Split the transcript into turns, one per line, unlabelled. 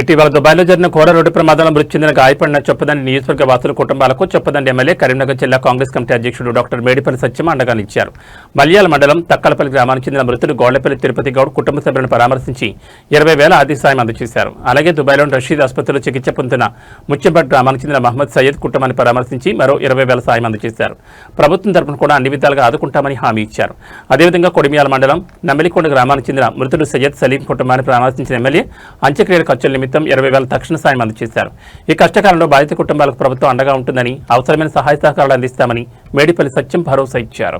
ఇటీవల దుబాయ్లో జరిగిన ఘోర రోడ్డు ప్రమాదంలో మృతి చెందిన గాయపడిన చొప్పదండి నియోజకవర్గ వాసుల కుటుంబాలకు చొప్పదండి ఎమ్మెల్యే కరీంనగర్ జిల్లా కాంగ్రెస్ కమిటీ అధ్యక్షుడు డాక్టర్ మేడిపల్లి సత్యం అండగా నిలిచారు. మల్యాల మండలం తక్కలపల్లి గ్రామానికి చెందిన మృతుడు గోళ్లపల్లి తిరుపతి గౌడ్ కుటుంబ సభ్యులను పరామర్శించి 20,000 ఆర్థిక సాయం అందజేశారు. అలాగే దుబాయ్లోని రషీద్ ఆసుపత్రిలో చికిత్స పొందుతున్న ముచ్చెంపట్ గ్రామానికి చెందిన మహమ్మద్ సయ్యద్ కుటుంబాన్ని పరామర్శించి మరో 20,000 సాయం అందజేశారు. ప్రభుత్వం తరపున కూడా అన్ని విధాలుగా ఆదుకుంటామని హామీ ఇచ్చారు. అదేవిధంగా కొడిమియాల మండలం నమ్మిలికొండ గ్రామానికి చెందిన మృతుడు సయ్యద్ సలీం కుటుంబాన్ని పరామర్శించిన ఎమ్మెల్యే అంత్యక్రియల ఖర్చుల నిమిత్తం 20,000 తక్షణ సాయం అందజేశారు. ఈ కష్టకాలంలో బాధిత కుటుంబాలకు ప్రభుత్వం అండగా ఉంటుందని, అవసరమైన సహాయ సహకారాలు అందిస్తామని మేడిపల్లి సత్యం భరోసా ఇచ్చారు.